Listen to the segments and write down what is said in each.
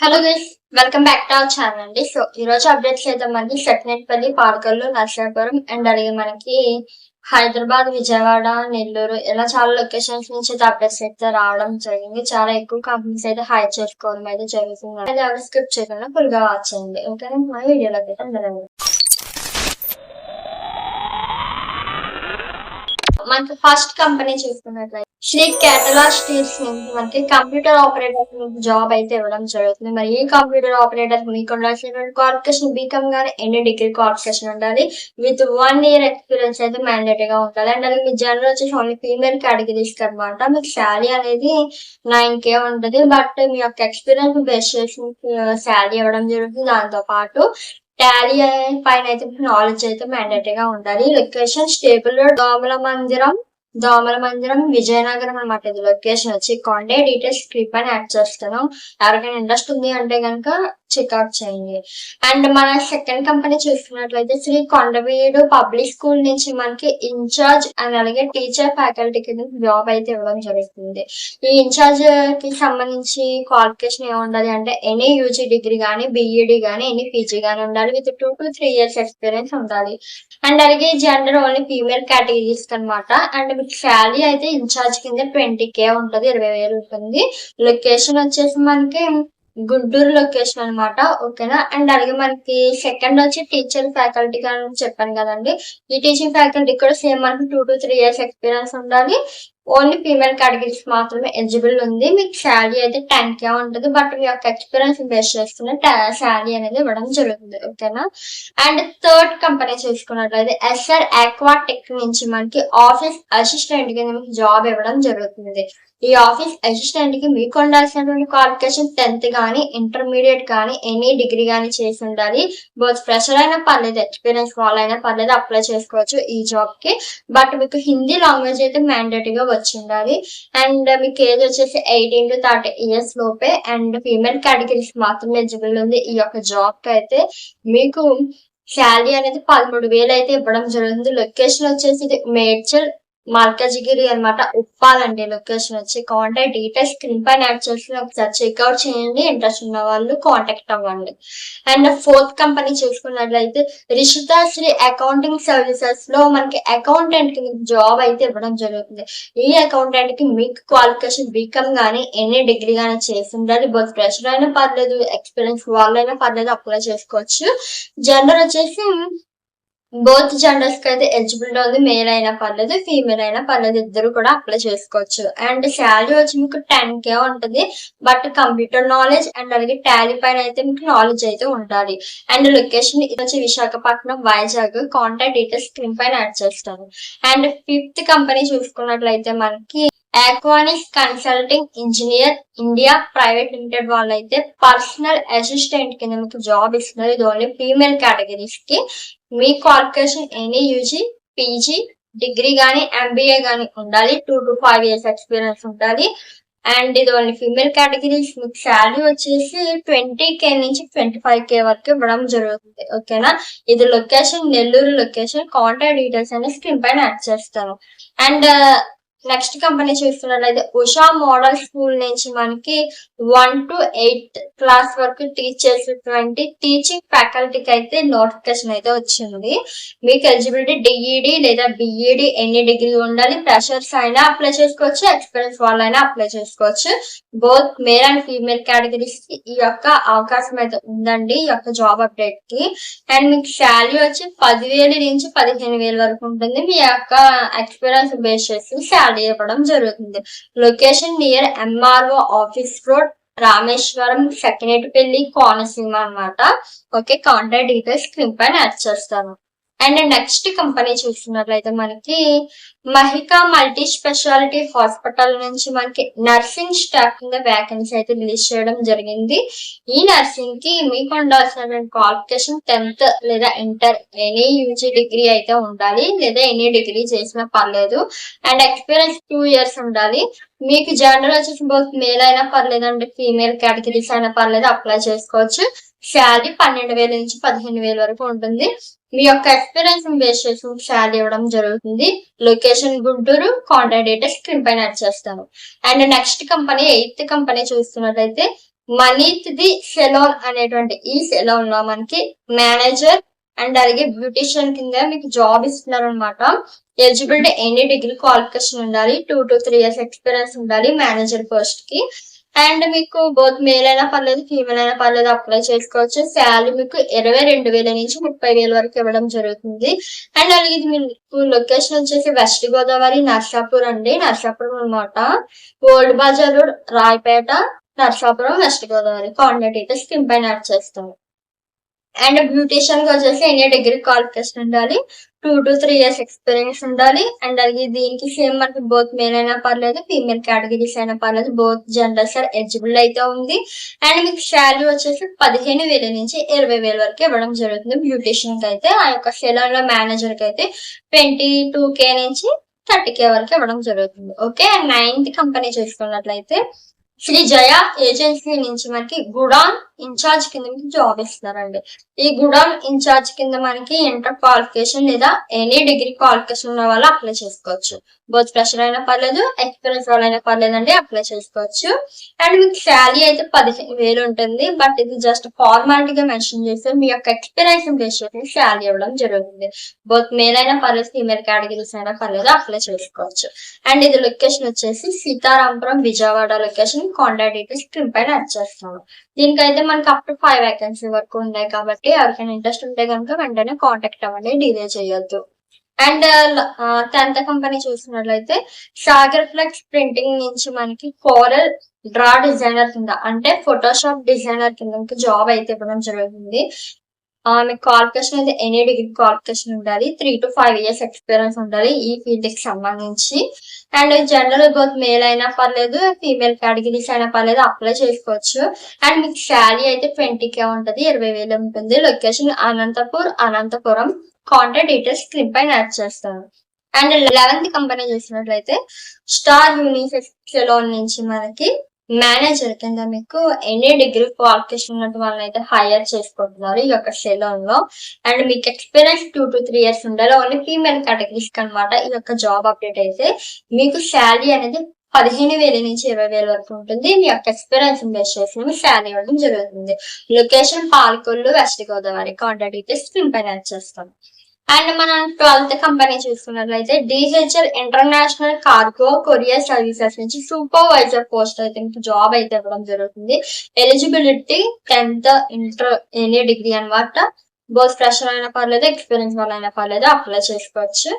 Hello guys, welcome back to our channel అండి. So ఈ రోజు అప్డేట్స్ అయితే మనకి సెట్నేట్పల్లి, పార్కర్లు, నర్సాపురం అండ్ అలాగే మనకి హైదరాబాద్, విజయవాడ, నెల్లూరు ఇలా చాలా లొకేషన్స్ నుంచి అయితే అప్డేట్స్ అయితే రావడం జరిగింది. చాలా ఎక్కువ కంపెనీస్ అయితే హైర్ చేసుకోవడం అయితే జరుగుతుంది. అయితే ఎవరు స్కిప్ చేయకుండా ఫుల్ గా వాచ్ చేయండి. ఓకేనా, మా వీడియోలోకి అయితే వెళ్ళండి. మనకి ఫస్ట్ కంపెనీ చూసుకున్నట్లయితే శ్రీ కేటలా స్టీల్స్ నుంచి మనకి కంప్యూటర్ ఆపరేటర్ జాబ్ అయితే ఇవ్వడం జరుగుతుంది. మరి ఈ కంప్యూటర్ ఆపరేటర్ మీకు ఉండాల్సినటువంటి క్వాలిఫికేషన్ బీకామ్ గానీ ఎన్ని డిగ్రీ క్వాలిఫికేషన్ ఉండాలి. విత్ 1 year ఎక్స్పీరియన్స్ అయితే మ్యాండేటరీ గా ఉండాలి. అండ్ అలాగే మీ జనరల్ వచ్చేసి ఓన్లీ ఫీమేల్ కేటగిరీస్ అనమాట. మీకు శాలరీ అనేది 9K ఉంటది. బట్ మీ యొక్క ఎక్స్పీరియన్స్ బేస్ చేసి శాలరీ ఇవ్వడం జరుగుతుంది. దాంతో పాటు టాలీ పైన అయితే నాలెడ్జ్ అయితే మ్యాండేటరీగా ఉండాలి. లొకేషన్ స్టేబుల్ దోమల మందిరం విజయనగరం అనమాట. ఇది లొకేషన్ వచ్చి కాంటాక్ట్ డీటెయిల్స్ స్క్రిప్ అని యాడ్ చేస్తాను. ఎవరికైనా ఇంట్రెస్ట్ ఉంది అంటే కనుక చెక్అవుట్ చేయండి. అండ్ మన సెకండ్ కంపెనీ చూసుకున్నట్లయితే శ్రీ కొండవీడు పబ్లిక్ స్కూల్ నుంచి మనకి ఇన్ఛార్జ్ అండ్ అలాగే టీచర్ ఫ్యాకల్టీ కింద జాబ్ అయితే ఇవ్వడం జరుగుతుంది. ఈ ఇన్ఛార్జ్ కి సంబంధించి క్వాలిఫికేషన్ ఏమి ఉండాలి అంటే ఎనీ యూజీ డిగ్రీ కానీ బిఈడి కానీ ఎనీ పీజీ కానీ ఉండాలి. విత్ 2 to 3 years ఎక్స్పీరియన్స్ ఉండాలి. అండ్ అలాగే జెండర్ ఓన్లీ ఫీమేల్ కేటగిరీస్ అనమాట. అండ్ మీకు శాలరీ అయితే ఇన్ఛార్జ్ కింద 20K ఉంటుంది, 20,000 ఉంటుంది. లొకేషన్ వచ్చేసి మనకి గుంటూరు లొకేషన్ అనమాట. ఓకేనా. అండ్ అలాగే మనకి సెకండ్ వచ్చి టీచర్ ఫ్యాకల్టీ అని చెప్పాను కదండి. ఈ టీచింగ్ ఫ్యాకల్టీ కూడా సేమ్ మనకి 2 to 3 years ఎక్స్పీరియన్స్ ఉండాలి. ఓన్లీ ఫీమేల్ కేటగిరీస్ మాత్రమే ఎలిజిబుల్ ఉంది. మీకు శాలరీ అయితే 10K ఉంటుంది. బట్ మీ యొక్క ఎక్స్పీరియన్స్ బేస్ చేసుకుని శాలరీ అనేది ఇవ్వడం జరుగుతుంది. ఓకేనా. అండ్ థర్డ్ కంపెనీ చూసుకున్నట్లయితే ఎస్ఆర్ ఆక్వాటెక్ నుంచి మనకి ఆఫీస్ అసిస్టెంట్ కి మీకు జాబ్ ఇవ్వడం జరుగుతుంది. ఈ ఆఫీస్ అసిస్టెంట్ కి మీకు ఉండాల్సినటువంటి క్వాలిఫికేషన్ 10th కానీ ఇంటర్మీడియట్ కానీ ఎనీ డిగ్రీ కానీ చేసి ఉండాలి. బోత్ ఫ్రెషర్ అయినా పర్లేదు, ఎక్స్పీరియన్స్ వాళ్ళైనా పర్లేదు, అప్లై చేసుకోవచ్చు ఈ జాబ్ కి. బట్ మీకు హిందీ లాంగ్వేజ్ అయితే మ్యాండేటరీగా వచ్చి ఉండాలి. అండ్ మీకు ఏజ్ వచ్చేసి 18 to 30 years లోపే. అండ్ ఫీమేల్ కేటగిరీస్ మాత్రమే ఎలిజిబుల్ ఉంది ఈ యొక్క జాబ్ కి. అయితే మీకు శాలరీ అనేది 13,000 అయితే ఇవ్వడం జరుగుతుంది. లొకేషన్ వచ్చేసి మేడ్చల్ మల్కాజిగిరి అనమాట, ఉప్పాలండి లొకేషన్ వచ్చి. కాంటాక్ట్ డీటెయిల్స్ స్క్రీన్ పైన యాడ్ చేసి ఒకసారి చెక్అవుట్ చేయండి. ఇంట్రెస్ట్ ఉన్న వాళ్ళు కాంటాక్ట్ అవ్వండి. అండ్ ఫోర్త్ కంపెనీ చూసుకున్నట్లయితే రిషితాశ్రీ అకౌంటింగ్ సర్వీసెస్ లో మనకి అకౌంటెంట్ కి జాబ్ అయితే ఇవ్వడం జరుగుతుంది. ఈ అకౌంటెంట్ కి మీకు క్వాలిఫికేషన్ బీకామ్ గానీ ఎన్ని డిగ్రీ గానీ చేసి ఉండాలి. బోత్ ఫ్రెషర్ అయినా పర్లేదు, ఎక్స్పీరియన్స్ వాళ్ళైనా పర్లేదు, అప్లై చేసుకోవచ్చు. జెండర్ వచ్చేసి బోత్ జెండర్స్ కి అయితే ఎలిజిబిలిటీ ఉంది. మేల్ అయినా పర్లేదు, ఫీమేల్ అయినా పర్లేదు, ఇద్దరు కూడా అప్లై చేసుకోవచ్చు. అండ్ శాలరీ వచ్చి మీకు 10K ఉంటుంది. బట్ కంప్యూటర్ నాలెడ్జ్ అండ్ అలాగే టాలీ పైన అయితే మీకు నాలెడ్జ్ అయితే ఉండాలి. అండ్ లొకేషన్ ఇది వచ్చి Visakhapatnam, Vizag. Contact details screen పైన యాడ్ చేస్తాను. అండ్ ఫిఫ్త్ కంపెనీ చూసుకున్నట్లయితే మనకి Aquanix consulting engineer India private limited వాళ్ళు అయితే పర్సనల్ అసిస్టెంట్ కింద మీకు జాబ్ ఇస్తున్నారు. ఇది ఓన్లీ ఫీమేల్ కేటగిరీస్ కి. మీ qualification any UG, PG, degree గానీ ఎంబీఏ గానీ ఉండాలి. 2 to 5 years ఎక్స్పీరియన్స్ ఉండాలి. అండ్ ఇది ఓన్లీ ఫీమేల్ కేటగిరీస్. మీకు శాలరీ వచ్చేసి 20K నుంచి 25K వరకు ఇవ్వడం జరుగుతుంది. ఓకేనా. ఇది location Nellore location. Contact details అనేది స్క్రీన్ పైన యాడ్ చేస్తాను. అండ్ నెక్స్ట్ కంపెనీ చూస్తున్నట్లయితే ఉషా మోడల్ స్కూల్ నుంచి మనకి 1 to 8th class వరకు టీచ్ చేసేటువంటి టీచింగ్ ఫ్యాకల్టీకి అయితే నోటిఫికేషన్ అయితే వచ్చింది. మీకు ఎలిజిబిలిటీ డిఈడి లేదా బిఈడి ఎన్ని డిగ్రీ ఉండాలి. ఫ్రెషర్స్ అయినా అప్లై చేసుకోవచ్చు, ఎక్స్పీరియన్స్ వాళ్ళైనా అప్లై చేసుకోవచ్చు. Both male and female categories కి ఈ యొక్క అవకాశం అయితే ఉందండి ఈ యొక్క జాబ్ అప్డేట్ కి. అండ్ మీకు శాలరీ వచ్చి 10,000 నుంచి 15,000 వరకు ఉంటుంది. మీ యొక్క ఎక్స్పీరియన్స్ బేస్ చేసి శాలరీ ఇవ్వడం జరుగుతుంది. Location near MRO office road, Rameswaram, Sekinetipalli, Konaseema అనమాట. ఓకే. కాంటాక్ట్ డీటెయిల్స్ స్క్రీన్ పైన యాడ్ చేస్తాను. అండ్ నెక్స్ట్ కంపెనీ చూస్తున్నట్లయితే మనకి మహికా మల్టీ స్పెషాలిటీ హాస్పిటల్ నుంచి మనకి నర్సింగ్ స్టాఫ్ కింద వ్యాకెన్సీ అయితే రిలీజ్ చేయడం జరిగింది. ఈ నర్సింగ్ కి మీకు ఉండాల్సిన క్వాలిఫికేషన్ 10th లేదా ఇంటర్ ఎనీ యూజీ డిగ్రీ అయితే ఉండాలి, లేదా ఎనీ డిగ్రీ చేసినా పర్లేదు. అండ్ ఎక్స్పీరియన్స్ 2 years ఉండాలి. మీకు జెండర్ వచ్చేసి బోత్ మేల్ అయినా పర్లేదు అండ్ ఫీమేల్ కేటగిరీస్ అయినా పర్లేదు, అప్లై చేసుకోవచ్చు. శాలరీ 12,000 నుంచి 15,000 వరకు ఉంటుంది. మీ యొక్క ఎక్స్పీరియన్స్ బేస్ చేసి శాలరీ ఇవ్వడం జరుగుతుంది. Location Guntur. Contact details screen పైన యాడ్ చేస్తాను. And next company 8th company చూస్తున్నట్లయితే మనీత్ ది సెలోన్ అనేటువంటి ఈ సెలోన్ లో మనకి మేనేజర్ అండ్ అలాగే బ్యూటిషియన్ కింద మీకు జాబ్ ఇస్తున్నారు అనమాట. ఎలిజిబిలిటీ ఎనీ డిగ్రీ క్వాలిఫికేషన్ ఉండాలి, 2 to 3 years ఎక్స్పీరియన్స్ ఉండాలి మేనేజర్ పోస్ట్ కి. అండ్ మీకు బోత్ మేల్ అయినా పర్లేదు, ఫీమేల్ అయినా పర్లేదు అప్లై చేసుకోవచ్చు. శాలరీ మీకు 22,000 నుంచి 30,000 వరకు ఇవ్వడం జరుగుతుంది. అండ్ అలాగే ఇది మీకు లొకేషన్ వచ్చేసి వెస్ట్ గోదావరి నర్సాపూర్ అండి, నర్సాపురం అనమాట. Old bazaar road, Rayapeta, Narsapuram, west Godavari. Contact details screen పైన యాడ్ చేస్తాము. అండ్ బ్యూటిషియన్ కి వచ్చేసి ఎనీ డిగ్రీ క్వాలిఫికేషన్ ఉండాలి, 2 to 3 years ఎక్స్పీరియన్స్ ఉండాలి. అండ్ అలాగే దీనికి సేమ్ మనకి బోత్ మేల్ అయినా పర్లేదు, ఫీమేల్ కేటగిరీస్ అయినా పర్లేదు, బోత్ జెండర్స్ ఆర్ ఎలిజిబుల్ అయితే ఉంది. అండ్ మీకు శాలరీ వచ్చేసి 15,000 నుంచి 20,000 వరకు ఇవ్వడం జరుగుతుంది బ్యూటిషియన్ కి అయితే. ఆ యొక్క సెలూన్ లో మేనేజర్ కి అయితే 22K నుంచి 30K వరకు ఇవ్వడం జరుగుతుంది. ఓకే. అండ్ 9th కంపెనీ చూసుకున్నట్లయితే శ్రీ జయ ఏజెన్సీ నుంచి మనకి గుడాన్ ఇన్ఛార్జ్ కింద మీకు జాబ్ ఇస్తున్నారండి. ఈ గుడాన్ ఇన్ఛార్జ్ కింద మనకి ఇంటర్ క్వాలిఫికేషన్ లేదా ఎనీ డిగ్రీ క్వాలిఫికేషన్ ఉన్న వాళ్ళు అప్లై చేసుకోవచ్చు. బోత్ ఫ్రెషర్ అయినా పర్లేదు, ఎక్స్పీరియన్స్ వాళ్ళైనా పర్లేదండి, అప్లై చేసుకోవచ్చు. అండ్ మీకు శాలరీ అయితే 15,000 ఉంటుంది. బట్ ఇది జస్ట్ ఫార్మాలిటీగా మెన్షన్ చేస్తే మీ యొక్క ఎక్స్పీరియన్స్ బేస్ చేసి శాలరీ ఇవ్వడం జరుగుతుంది. బోత్ మేల్ అయినా పర్లేదు, ఫీమేల్ కేటగిరీస్ అయినా పర్లేదు, అప్లై చేసుకోవచ్చు. అండ్ ఇది లొకేషన్ వచ్చేసి Sitarampuram, Vijayawada location. Contact details screen పైన యాడ్ చేస్తాను. దీనికైతే మనకి అప్ టు 5 వేకెన్సీ వరకు ఉన్నాయి కాబట్టి ఎవరికైనా ఇంట్రెస్ట్ ఉంటే కనుక వెంటనే కాంటాక్ట్ అవ్వండి, డిలే చేయొద్దు. అండ్ 10th కంపెనీ చూసినట్లయితే సాగర్ ఫ్లెక్స్ ప్రింటింగ్ నుంచి మనకి కోరల్ డ్రా డిజైనర్ కింద అంటే ఫోటోషాప్ డిజైనర్ కింద జాబ్ అయితే ఇవ్వడం జరుగుతుంది. మీకు క్వాలిఫికేషన్ అయితే ఎనీ డిగ్రీ క్వాలిఫికేషన్ ఉండాలి, 3 to 5 years ఎక్స్పీరియన్స్ ఉండాలి ఈ ఫీల్డ్ కి సంబంధించి. అండ్ జనరల్ బోత్ మేల్ అయినా పర్లేదు, ఫీమేల్ కేటగిరీస్ అయినా పర్లేదు, అప్లై చేసుకోవచ్చు. అండ్ మీకు శాలరీ అయితే 20K ఉంటుంది, 20,000 ఉంటుంది. Location Anantapuram. Contact details screen పైన యాడ్ చేస్తాను. అండ్ 11th కంపెనీ చూసినట్లయితే స్టార్ యూనిసెక్స్ సెలోన్ నుంచి మనకి మేనేజర్ కింద మీకు ఎనీ డిగ్రీ క్వాలిఫికేషన్ ఉన్నట్టు వాళ్ళని అయితే హైర్ చేసుకుంటున్నారు ఈ యొక్క సెలోన్ లో. అండ్ మీకు ఎక్స్పీరియన్స్ 2 to 3 years ఉండాలి, ఓన్లీ ఫీమేల్ కేటగిరీస్ అనమాట. ఈ యొక్క జాబ్ అప్డేట్ అయితే మీకు శాలరీ అనేది 15,000 నుంచి 20,000 వరకు ఉంటుంది. మీ యొక్క ఎక్స్పీరియన్స్ బేస్ చేసి మీకు శాలరీ ఇవ్వడం జరుగుతుంది. Location Palakollu, west Godavari. Contact details screen పైన యాడ్ చేస్తాం. అండ్ మనం 12th కంపెనీ చూసుకున్నట్లయితే DHL international cargo courier services నుంచి సూపర్వైజర్ పోస్ట్ అయితే మీకు జాబ్ అయితే ఇవ్వడం జరుగుతుంది. Eligibility 10th inter any degree అనమాట. బోత్ ఫ్రెషర్ అయినా పర్లేదు, ఎక్స్పీరియన్స్ వాళ్ళైనా పర్లేదు, అప్లై చేసుకోవచ్చు.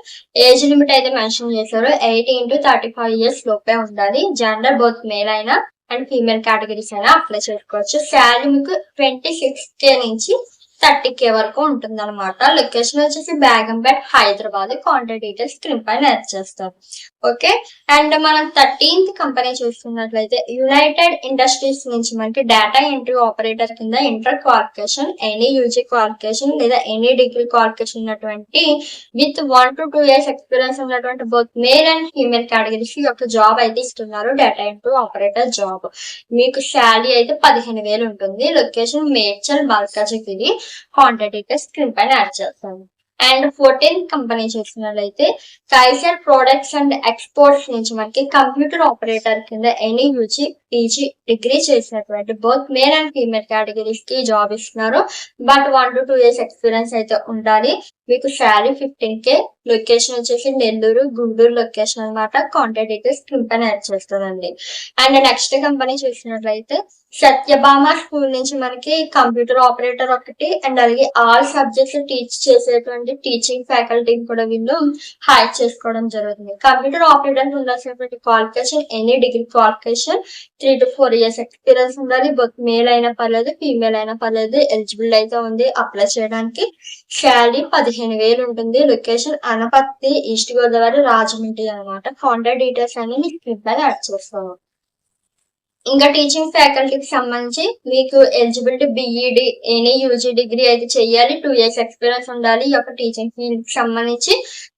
ఏజ్ లిమిట్ అయితే మెన్షన్ చేశారు, 18 to 35 years లోపే ఉండాలి. జెండర్ బోత్ మేల్ అయినా అండ్ ఫీమేల్ కేటగిరీస్ అయినా అప్లై చేసుకోవచ్చు. శాలరీ మీకు 26K నుంచి 30K వరకు ఉంటుంది అనమాట. లొకేషన్ వచ్చేసి Begumpet, Hyderabad. Contact details screen పైన యాడ్ చేస్తాం. ఓకే. అండ్ మనం 13th కంపెనీ చూస్తున్నట్లయితే యునైటెడ్ ఇండస్ట్రీస్ నుంచి మనకి డేటా ఎంట్రీ ఆపరేటర్ కింద inter qualification, any UG qualification లేదా ఎనీ డిగ్రీ క్వాలిఫికేషన్ ఉన్నటువంటి విత్ 1 to 2 years ఎక్స్పీరియన్స్ ఉన్నటువంటి both male and female categories యొక్క జాబ్ అయితే ఇస్తున్నారు. Data entry operator job. మీకు శాలరీ అయితే 15,000 ఉంటుంది. Location Medchal, Malkajgiri. Contact details screen పైన యాడ్ చేస్తాను. అండ్ 14th కంపెనీ చూసినట్లయితే కైసర్ ప్రొడక్ట్స్ అండ్ ఎక్స్పోర్ట్స్ నుంచి మనకి కంప్యూటర్ ఆపరేటర్ కింద ఎనీ యూజీ, పీజీ డిగ్రీ చేసినటువంటి both male and female categories కి జాబ్ ఇస్తున్నారు. బట్ 1 to 2 years ఎక్స్పీరియన్స్ అయితే ఉండాలి. మీకు శాలరీ 15K. లొకేషన్ వచ్చేసి నెల్లూరు, గుంటూరు లొకేషన్ అనమాట. కాంటాక్ట్ డీటెయిల్స్ స్క్రీన్ పైన యాడ్ చేస్తానండి. అండ్ నెక్స్ట్ కంపెనీ చూసినట్లయితే సత్యభామ స్కూల్ నుంచి మనకి కంప్యూటర్ ఆపరేటర్ ఒకటి అండ్ అలాగే ఆల్ సబ్జెక్ట్స్ టీచ్ చేసేటువంటి టీచింగ్ ఫ్యాకల్టీని కూడా వీళ్ళు హైర్ చేసుకోవడం జరుగుతుంది. కంప్యూటర్ ఆపరేటర్ ఉండాల్సినటువంటి qualification any degree qualification, 3 to 4 years experience ఉండాలి. బొత్ మేల్ అయినా పర్లేదు, ఫీమేల్ అయినా పర్లేదు, ఎలిజిబుల్ అయితే ఉంది అప్లై చేయడానికి. శాలరీ 15,000 ఉంటుంది. లొకేషన్ అనపత్తి, ఈస్ట్ గోదావరి, రాజమండ్రి అనమాట. కాంటాక్ట్ డీటెయిల్స్ అన్ని మీకు స్క్రీన్ పైన యాడ్ చేస్తాను. ఇంకా టీచింగ్ ఫ్యాకల్టీకి సంబంధించి మీకు eligibility BEd any UG degree అయితే చెయ్యాలి, 2 years ఎక్స్పీరియన్స్ ఉండాలి. ఈ యొక్క టీచింగ్ ఫీల్డ్ కి సంబంధించి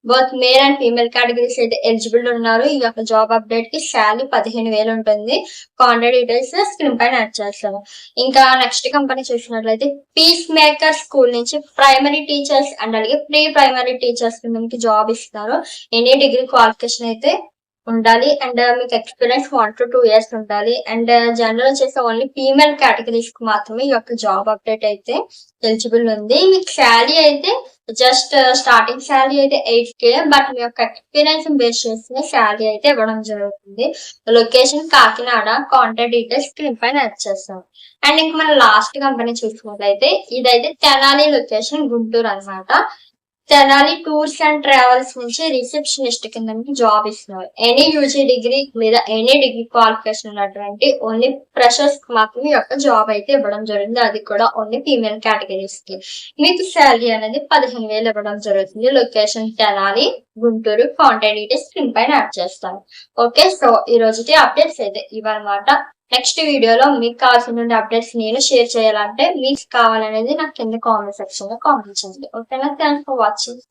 both male and female categories అయితే ఎలిజిబుల్ ఉన్నారు. ఈ యొక్క జాబ్ అప్డేట్ కి శాలరీ 15,000 ఉంటుంది. కాంటాక్ట్ డీటెయిల్స్ స్క్రీన్ పైన యాడ్ చేస్తాను. ఇంకా నెక్స్ట్ కంపెనీ చూసినట్లయితే పీస్ మేకర్ స్కూల్ నుంచి ప్రైమరీ టీచర్స్ అండ్ అలాగే ప్రీ ప్రైమరీ టీచర్స్ కి జాబ్ ఇస్తారు. ఎనీ డిగ్రీ క్వాలిఫికేషన్ అయితే ఉండాలి. అండ్ మీకు ఎక్స్పీరియన్స్ 1 to 2 years ఉండాలి. అండ్ జనరల్ వచ్చేసి ఓన్లీ ఫీమేల్ కేటగిరీస్ కి మాత్రమే ఈ యొక్క జాబ్ అప్డేట్ అయితే ఎలిజిబుల్ ఉంది. మీకు శాలరీ అయితే జస్ట్ స్టార్టింగ్ శాలరీ అయితే 8K, బట్ మీ యొక్క ఎక్స్పీరియన్స్ బేస్ చేసిన శాలరీ అయితే ఇవ్వడం జరుగుతుంది. Location Kakinada. Contact details screen పైన యాడ్ చేస్తాం. అండ్ ఇంక మన లాస్ట్ కంపెనీ చూసుకున్నట్లయితే ఇదైతే తెనాలి లొకేషన్ గుంటూరు అన్నమాట. తెనాలి టూర్స్ అండ్ ట్రావెల్స్ నుంచి రిసెప్షనిస్ట్ కింద జాబ్ ఇస్తున్నారు. ఎనీ యూజీ డిగ్రీ లేదా ఎనీ డిగ్రీ క్వాలిఫికేషన్ ఉన్నటువంటి ఓన్లీ ఫ్రెషర్స్ కి మాత్రమే ఈ యొక్క జాబ్ అయితే ఇవ్వడం జరిగింది. అది కూడా ఓన్లీ ఫీమేల్ కేటగిరీస్ కి. మీకు శాలరీ అనేది 15,000 ఇవ్వడం జరుగుతుంది. Location Tenali Guntur. Contact details screen పైన యాడ్ చేస్తాను. ఓకే, సో ఈ రోజుకి అప్డేట్స్ అయితే ఇవన్నమాట. నెక్స్ట్ వీడియోలో మీకు కావాల్సిన అప్డేట్స్ నేను షేర్ చేయాలంటే మీకు కావాలనేది నాకు కింద కామెంట్ సెక్షన్ లో కామెంట్ చేయండి. ఓకేనా? Thanks for watching.